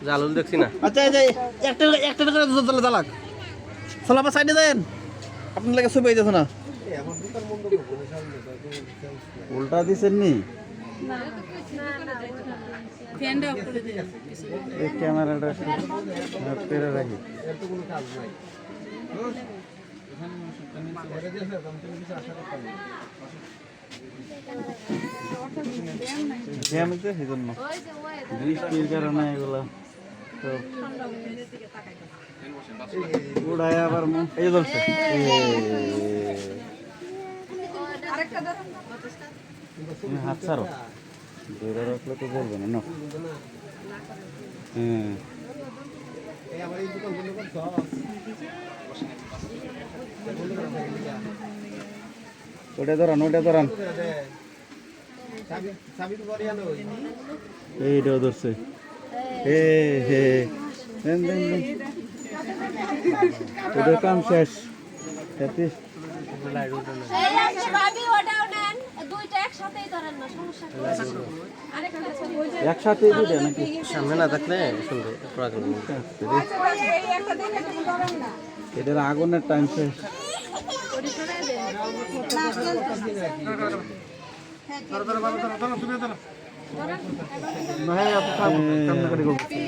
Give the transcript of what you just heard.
জালুল দেখছি না। আচ্ছা একটা একটা দালাক সালাবা সাইডে দেন আপনার লাগে ছবি আইতেছে না উল্টা দিছেন নি এই ক্যামেরাটা পেরে রাখি বৃষ্টির কারণে এগুলা উড়ায় আবার এই বলছে হাত ছাড়ো দূরে রাখলে তো বলবে না ওটা ধরান এইটাও ধরছে ওটা কাম শেষ একসাথে নাকি সামনে না থাকলে এটার আগুনের টাইম শেষ